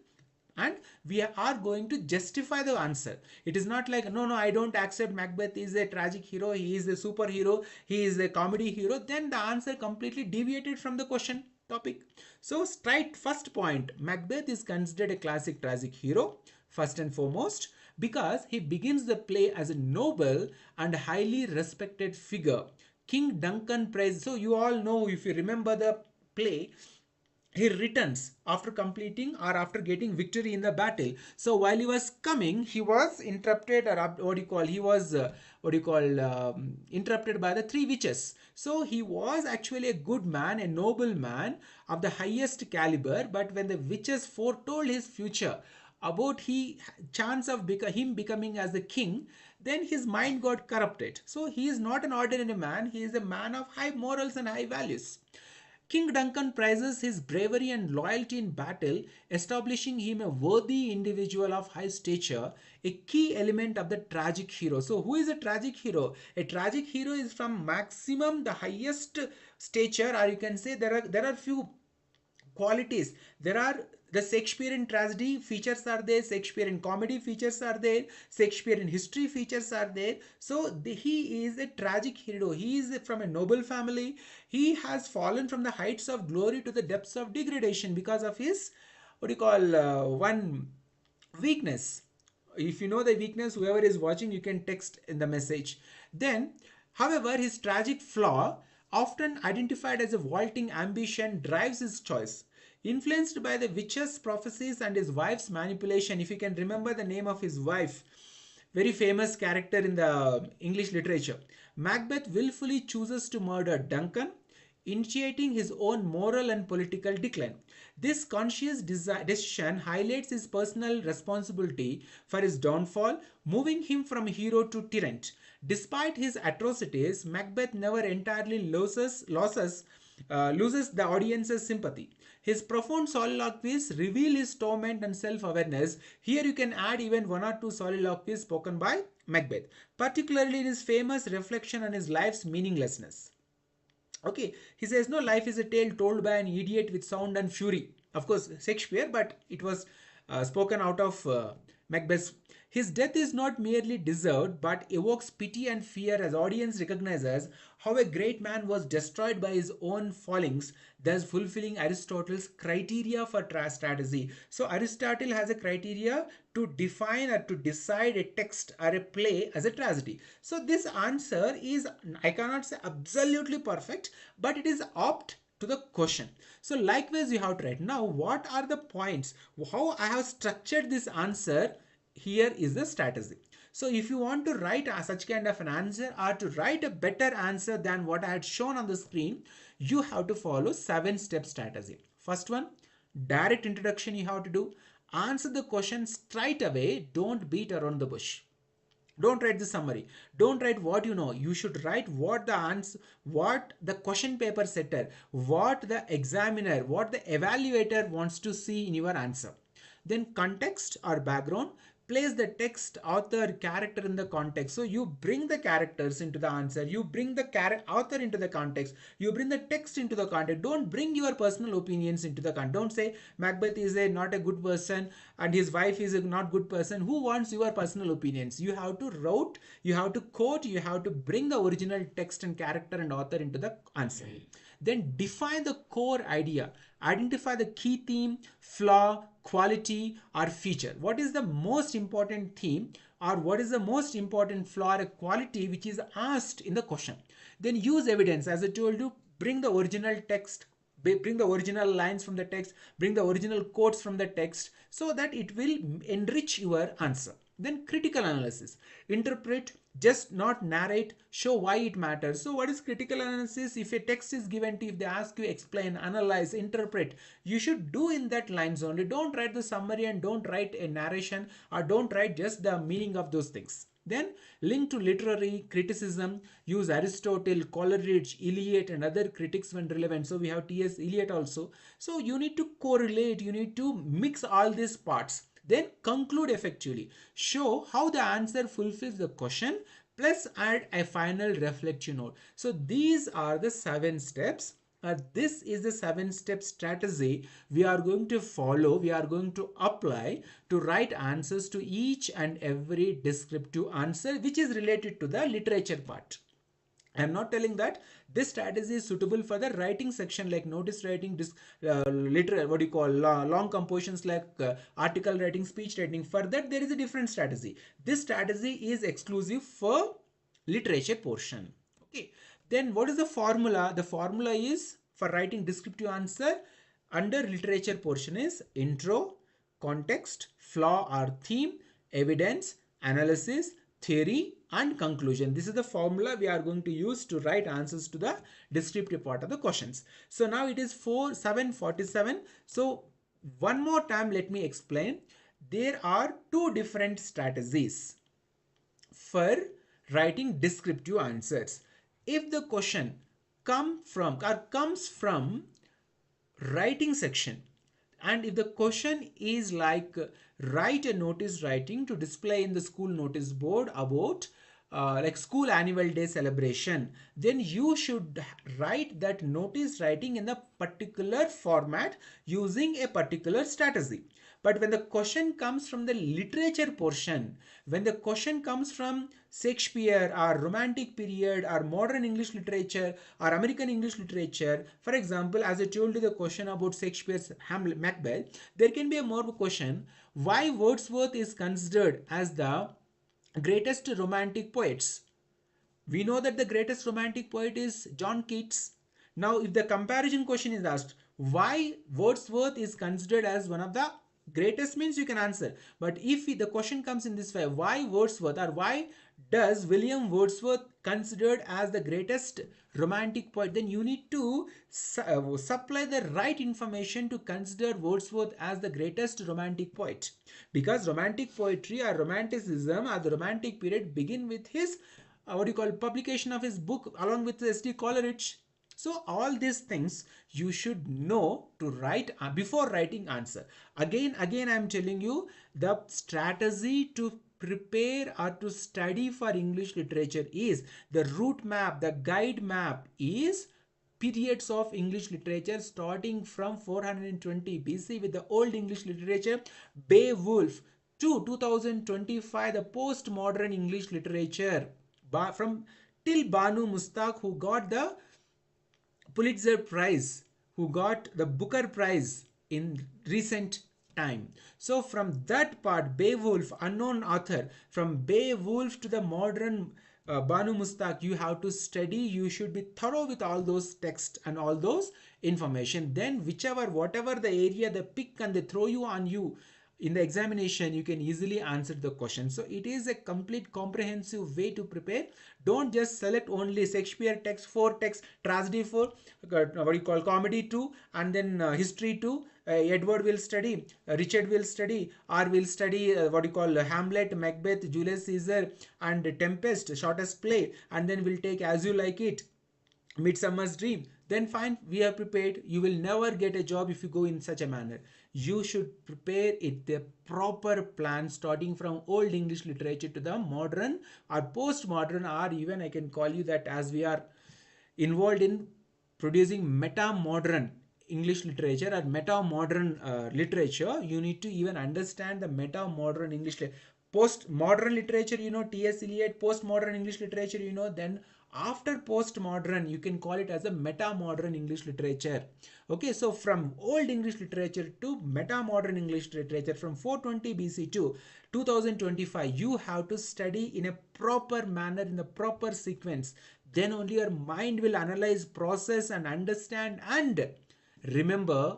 and we are going to justify the answer. It is not like, no, I don't accept Macbeth is a tragic hero, he is a superhero, he is a comedy hero. Then the answer completely deviated from the question topic. So straight first point, Macbeth is considered a classic tragic hero first and foremost because he begins the play as a noble and highly respected figure. King Duncan praised. So you all know, if you remember the play, he returns after completing or after getting victory in the battle. So while he was coming, he was interrupted, or interrupted by the 3 witches. So he was actually a good man, a noble man of the highest caliber. But when the witches foretold his future about chance of him becoming as the king, then his mind got corrupted. So he is not an ordinary man. He is a man of high morals and high values. King Duncan prizes his bravery and loyalty in battle, establishing him a worthy individual of high stature, a key element of the tragic hero. So who is a tragic hero? A tragic hero is from maximum the highest stature, or you can say there are few qualities. There are the Shakespearean tragedy features are there, Shakespearean comedy features are there, Shakespearean history features are there. So he is a tragic hero. He is from a noble family. He has fallen from the heights of glory to the depths of degradation because of his one weakness. If you know the weakness, whoever is watching, you can text in the message. Then, however, his tragic flaw, often identified as a vaulting ambition, drives his choice. Influenced by the witch's prophecies and his wife's manipulation, if you can remember the name of his wife, very famous character in the English literature, Macbeth willfully chooses to murder Duncan. initiating his own moral and political decline. This conscious decision highlights his personal responsibility for his downfall, moving him from hero to tyrant. Despite his atrocities, Macbeth never entirely loses the audience's sympathy. His profound soliloquies reveal his torment and self-awareness. Here you can add even one or two soliloquies spoken by Macbeth, particularly in his famous reflection on his life's meaninglessness. Okay, he says, no, life is a tale told by an idiot with sound and fury. Of course, Shakespeare, but it was spoken out of Macbeth's. His death is not merely deserved, but evokes pity and fear as audience recognizes how a great man was destroyed by his own fallings, thus fulfilling Aristotle's criteria for strategy. So Aristotle has a criteria to define or to decide a text or a play as a tragedy. So this answer is, I cannot say absolutely perfect, but it is apt to the question. So likewise you have to write. Now what are the points? How I have structured this answer? Here is the strategy. So if you want to write such kind of an answer or to write a better answer than what I had shown on the screen, you have to follow 7-step strategy. First one, direct introduction you have to do. Answer the question straight away. Don't beat around the bush. Don't write the summary. Don't write what you know. You should write what the answer, what the question paper setter, what the examiner, what the evaluator wants to see in your answer. Then context or background. Place the text, author, character in the context. So you bring the characters into the answer. You bring the author into the context. You bring the text into the context. Don't bring your personal opinions into the context. Don't say Macbeth is not a good person and his wife is a not good person. Who wants your personal opinions? You have to write, you have to quote, you have to bring the original text and character and author into the answer. Then define the core idea. Identify the key theme, flaw, quality or feature. What is the most important theme or what is the most important flaw or quality which is asked in the question? Then use evidence. As I told you, bring the original text, bring the original lines from the text, bring the original quotes from the text so that it will enrich your answer. Then critical analysis. Interpret, just not narrate, show why it matters. So what is critical analysis? If a text is given to you, if they ask you explain, analyze, interpret, you should do in that lines only. Don't write the summary and don't write a narration or don't write just the meaning of those things. Then link to literary criticism. Use Aristotle, Coleridge, Eliot and other critics when relevant. So we have T.S. Eliot also. So you need to correlate, you need to mix all these parts. Then conclude effectively. Show how the answer fulfills the question plus add a final reflection note. So these are the 7 steps. This is the 7-step strategy we are going to follow, we are going to apply to write answers to each and every descriptive answer which is related to the literature part. I am not telling that this strategy is suitable for the writing section like notice writing, long compositions like article writing, speech writing. For that there is a different strategy. This strategy is exclusive for literature portion. Okay. Then what is the formula? The formula is for writing descriptive answer under literature portion is intro, context, flaw or theme, evidence, analysis, theory and conclusion. This is the formula we are going to use to write answers to the descriptive part of the questions. So now it is 7:47. So one more time let me explain. There are 2 different strategies for writing descriptive answers. If the question comes from writing section and if the question is like write a notice writing to display in the school notice board about like school annual day celebration, then you should write that notice writing in a particular format using a particular strategy. But when the question comes from the literature portion, when the question comes from Shakespeare or Romantic period or modern English literature or American English literature, for example, as I told you the question about Shakespeare's Hamlet, Macbeth, there can be a more question, why Wordsworth is considered as the greatest romantic poets. We know that the greatest romantic poet is John Keats. Now, if the comparison question is asked, why Wordsworth is considered as one of the greatest, means you can answer. But if the question comes in this way, why Wordsworth or why does William Wordsworth considered as the greatest romantic poet? Then you need to supply the right information to consider Wordsworth as the greatest romantic poet, because romantic poetry or romanticism or the romantic period begin with his what do you call publication of his book along with S.D. Coleridge. So all these things you should know to write before writing answer. Again I am telling you, the strategy to prepare or to study for English literature is the route map, the guide map is periods of English literature starting from 420 BC with the Old English literature, Beowulf, to 2025 the postmodern English literature from till Banu Mustaq, who got the Pulitzer Prize, who got the Booker Prize in recent time. So from that part, Beowulf, unknown author, from Beowulf to the modern Banu Mustaq, you have to study. You should be thorough with all those texts and all those information. Then whatever the area they pick and they throw you on you in the examination, you can easily answer the question. So it is a complete comprehensive way to prepare. Don't just select only Shakespeare text, 4 text, tragedy 4, what you call comedy 2, and then history 2. Edward will study, Richard will study, or will study what you call Hamlet, Macbeth, Julius Caesar, and Tempest, shortest play, and then we'll take As You Like It, Midsummer's Dream. Then fine, we are prepared. You will never get a job if you go in such a manner. You should prepare it the proper plan, starting from Old English literature to the modern or postmodern, or even I can call you that as we are involved in producing meta-modern English literature or meta-modern literature. You need to even understand the meta-modern English post-modern literature, T.S. Eliot, post-modern English literature, then after postmodern you can call it as a meta-modern English literature. Okay, so from Old English literature to meta-modern English literature from 420 BC to 2025, you have to study in a proper manner, in the proper sequence. Then only your mind will analyze, process and understand and remember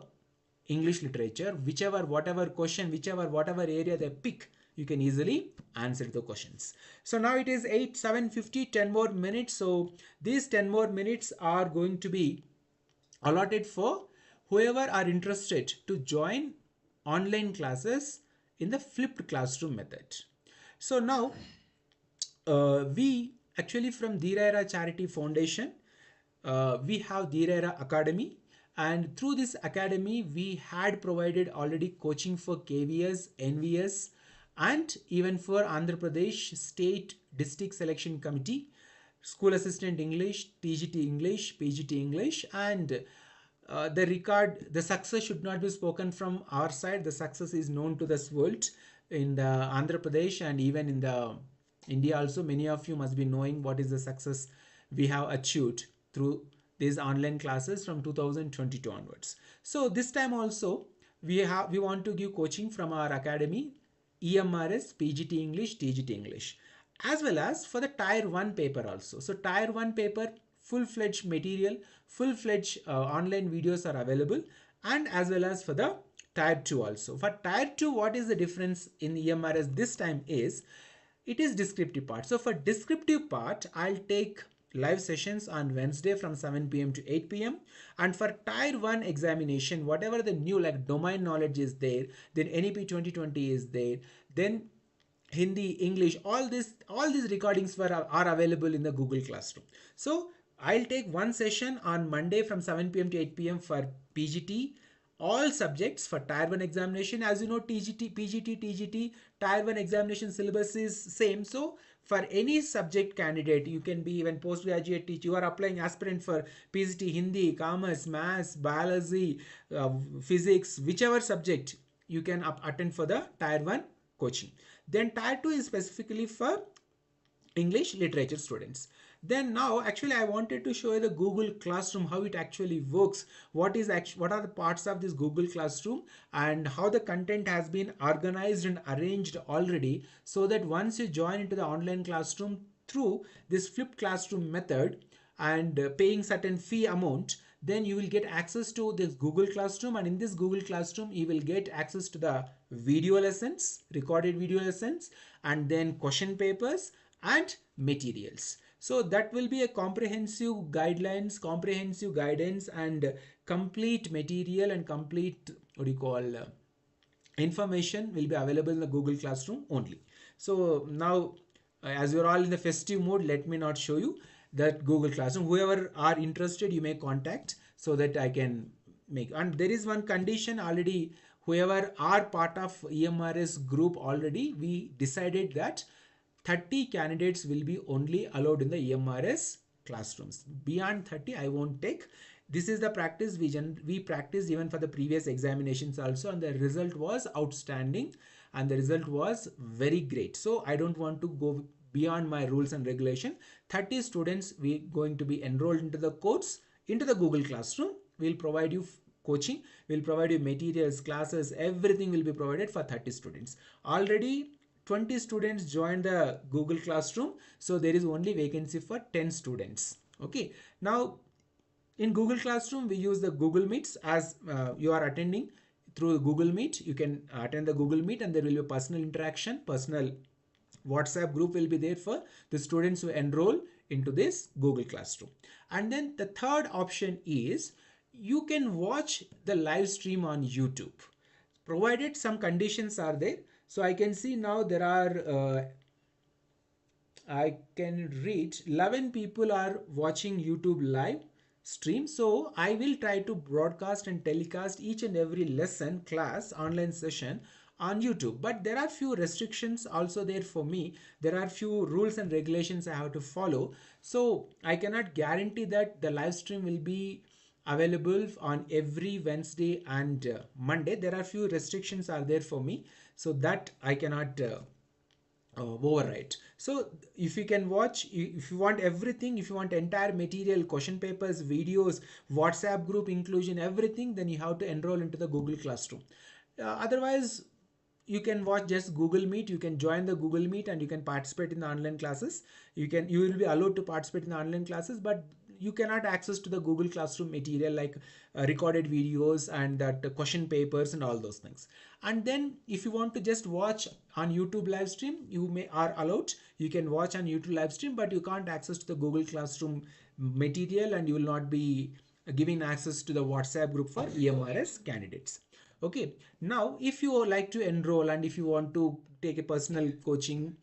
English literature. Whatever question, whatever area they pick, you can easily answer the questions. So now it is 7:50, 10 more minutes. So these 10 more minutes are going to be allotted for whoever are interested to join online classes in the flipped classroom method. So now we actually from Dheeraira Charity Foundation, we have Dheeraira Academy, and through this academy we had provided already coaching for KVS, NVS, and even for Andhra Pradesh State District Selection Committee, School Assistant English, TGT English, PGT English, and the success should not be spoken from our side. The success is known to this world in the Andhra Pradesh and even in the India also. Many of you must be knowing what is the success we have achieved through these online classes from 2022 onwards. So this time also we want to give coaching from our academy, EMRS PGT English, TGT English, as well as for the Tier 1 paper also. So Tier 1 paper, full-fledged material, full-fledged online videos are available, and as well as for the Tier 2 also. For Tier 2, what is the difference in EMRS this time is, it is descriptive part. So for descriptive part, I'll take live sessions on Wednesday from 7 p.m. to 8 p.m. And for Tier 1 examination, whatever the new like domain knowledge is there, then NEP 2020 is there, then Hindi, English, all these recordings are available in the Google Classroom. So I'll take one session on Monday from 7 p.m. to 8 p.m. for PGT, all subjects for Tier 1 examination. As you know, TGT, PGT, TGT, Tier 1 examination syllabus is same. So for any subject candidate, you can be even postgraduate teacher, you are applying aspirant for PGT, Hindi, Commerce, Maths, Biology, Physics, whichever subject, you can attend for the Tier 1 coaching. Then Tier 2 is specifically for English literature students. Then now actually I wanted to show you the Google Classroom, how it actually works, what are the parts of this Google Classroom, and how the content has been organized and arranged already, so that once you join into the online classroom through this flipped classroom method and paying certain fee amount, then you will get access to this Google Classroom, and in this Google Classroom you will get access to the video lessons, recorded video lessons, and then question papers, and materials. So that will be a comprehensive guidelines, comprehensive guidance, and complete material and complete what do you call information will be available in the Google Classroom only. So now, as you're all in the festive mode, let me not show you that Google Classroom. Whoever are interested, you may contact so that I can make. And there is one condition already. Whoever are part of EMRS group already, we decided that 30 candidates will be only allowed in the EMRS classrooms. Beyond 30, I won't take. This is the practice we practiced even for the previous examinations also, and the result was outstanding and the result was very great. So I don't want to go beyond my rules and regulation. 30 students we going to be enrolled into the course, into the Google Classroom. We'll provide you coaching, we'll provide you materials, classes, everything will be provided for 30 students. Already 20 students joined the Google Classroom, so there is only vacancy for 10 students. Okay, now in Google Classroom we use the Google Meets. As you are attending through Google Meet, you can attend the Google Meet, and there will be a personal interaction, personal WhatsApp group will be there for the students who enroll into this Google Classroom. And then the third option is you can watch the live stream on YouTube, provided some conditions are there. So I can see now there are I can read 11 people are watching YouTube live stream. So I will try to broadcast and telecast each and every lesson, class, online session on YouTube. But there are few restrictions also there for me. There are few rules and regulations I have to follow. So I cannot guarantee that the live stream will be available on every Wednesday and Monday. There are few restrictions are there for me, so that I cannot override. So if you can watch, if you want everything, if you want entire material, question papers, videos, WhatsApp group inclusion, everything, then you have to enroll into the Google Classroom. Otherwise you can watch just Google Meet. You can join the Google Meet and you can participate in the online classes. You will be allowed to participate in the online classes, but you cannot access to the Google Classroom material like recorded videos and that question papers and all those things. And then if you want to just watch on YouTube live stream, you are allowed. You can watch on YouTube live stream, but you can't access to the Google Classroom material, and you will not be giving access to the WhatsApp group for EMRS candidates. Okay, now if you like to enroll and if you want to take a personal coaching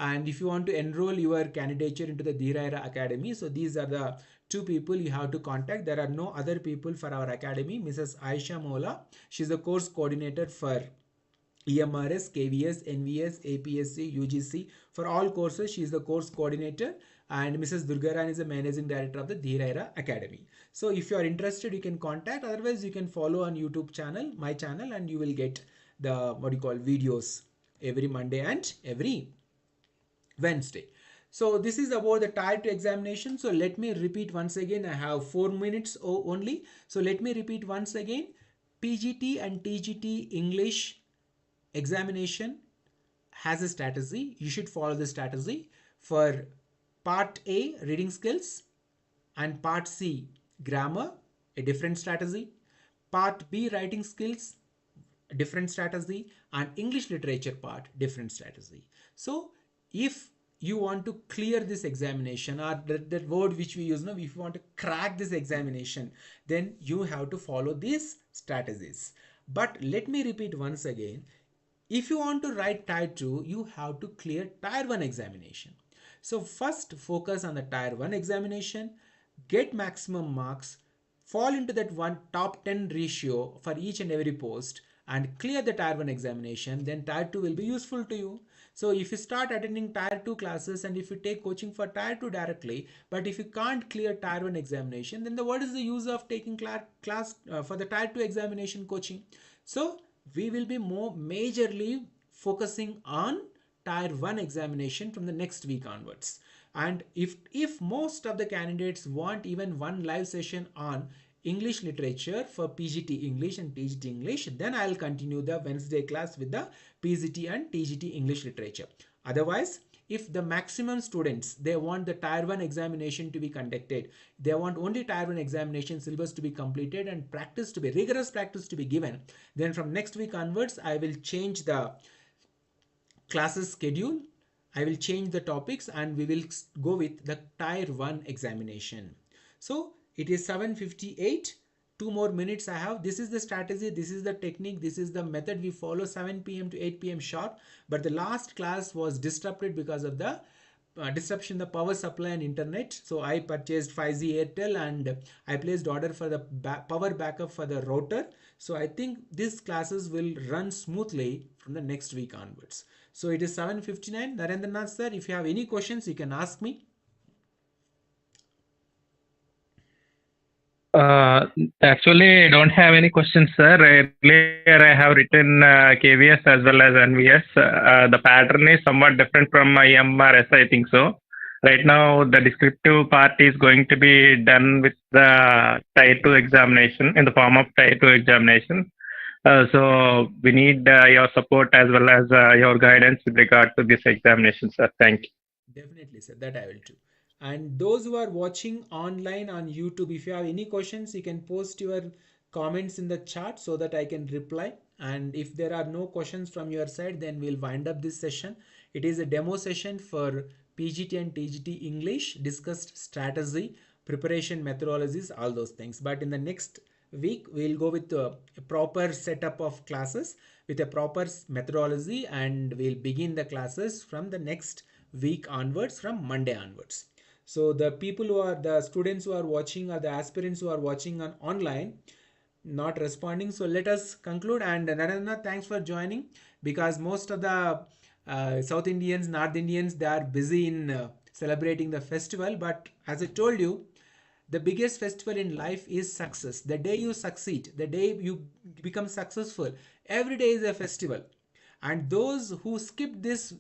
and if you want to enroll your candidature into the Dhiraira Academy, so these are the two people you have to contact. There are no other people for our academy. Mrs. Aisha Mola, she's the course coordinator for EMRS, KVS, NVS, APSC, UGC. For all courses, she is the course coordinator, and Mrs. Durgaran is the managing director of the Dhiraira Academy. So if you are interested, you can contact. Otherwise, you can follow on YouTube channel, my channel, and you will get the videos every Monday and every Wednesday. So this is about the Tier 2 examination. So let me repeat once again. I have 4 minutes only. So let me repeat once again. PGT and TGT English examination has a strategy. You should follow the strategy. For part A, reading skills, and part C, grammar, a different strategy. Part B, writing skills, a different strategy, and English literature part, different strategy. So if you want to clear this examination, or that word which we use now, if you want to crack this examination, then you have to follow these strategies. But let me repeat once again. If you want to write Tier 2, you have to clear Tier 1 examination. So first focus on the Tier 1 examination, get maximum marks, fall into that top 10 ratio for each and every post, and clear the Tier 1 examination. Then Tier 2 will be useful to you. So if you start attending Tier 2 classes and if you take coaching for Tier 2 directly, but if you can't clear Tier 1 examination, then what is the use of taking class for the Tier 2 examination coaching? So we will be more majorly focusing on Tier 1 examination from the next week onwards. And if most of the candidates want even one live session on English literature for PGT English and TGT English, then I'll continue the Wednesday class with the PGT and TGT English literature. Otherwise, if the maximum students, they want the Tier 1 examination to be conducted, they want only Tier 1 examination syllabus to be completed and practice to be, rigorous practice to be given, then from next week onwards, I will change the classes schedule I will change the topics and we will go with the tier 1 examination. So it is 7:58. 2 more minutes I have. This is the strategy, this is the technique, this is the method we follow. 7 p.m. to 8 p.m. sharp. But the last class was disrupted because of the disruption the power supply and internet. So I purchased 5G Airtel and I placed order for the power backup for the router. So I think these classes will run smoothly from the next week onwards. So it is 7:59. Narendranath sir, if you have any questions, you can ask me. Actually, I don't have any questions, sir. Earlier, I have written KVS as well as NVS. The pattern is somewhat different from my EMRS, I think so. Right now, the descriptive part is going to be done with the Tier 2 examination in the form of Tier 2 examination. So we need your support as well as your guidance with regard to this examination, sir. Thank you. Definitely, sir. That I will do. And those who are watching online on YouTube, if you have any questions, you can post your comments in the chat so that I can reply. And if there are no questions from your side, then we'll wind up this session. It is a demo session for PGT and TGT English, discussed strategy, preparation methodologies, all those things. But in the next week, we'll go with a proper setup of classes with a proper methodology, and we'll begin the classes from the next week onwards, from Monday onwards. So the people who are the students who are watching, or the aspirants who are watching on online not responding, so let us conclude. And Narendra, thanks for joining, because most of the South Indians, North Indians, they are busy in celebrating the festival. But as I told you, the biggest festival in life is success. The day you succeed, the day you become successful, every day is a festival. And those who skipped this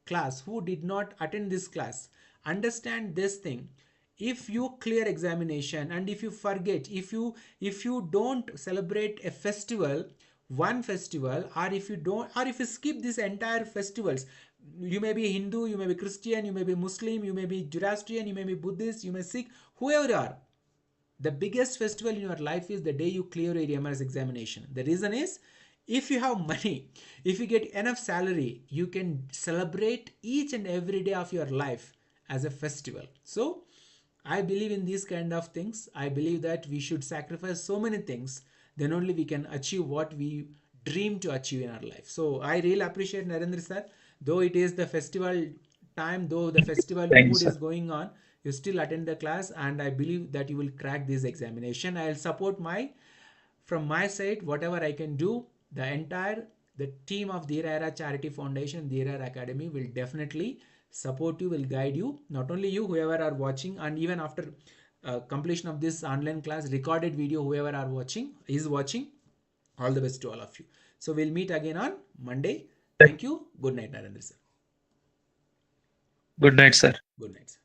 class, who did not attend this class, understand this thing. If you clear examination, and if you forget, if you don't celebrate a festival, one festival, or if you don't, or if you skip this entire festivals, you may be Hindu, you may be Christian, you may be Muslim, you may be Zoroastrian, you may be Buddhist, you may Sikh, whoever you are, the biggest festival in your life is the day you clear your EMRS examination. The reason is, if you have money, if you get enough salary, you can celebrate each and every day of your life as a festival. So I believe in these kind of things. I believe that we should sacrifice so many things, then only we can achieve what we dream to achieve in our life. So I really appreciate Narendra sir, though it is the festival time, though the festival Thank you, mood sir. is going on, you still attend the class, and I believe that you will crack this examination. I'll support from my side whatever I can do. The team of Dheera Era Charity Foundation, Dheera Era Academy will definitely support you, will guide you. Not only you, whoever are watching, and even after completion of this online class, recorded video, whoever are watching is watching, all the best to all of you. So we'll meet again on Monday. Thank you. Good night, Narendra sir. Good night, sir. Good night, sir.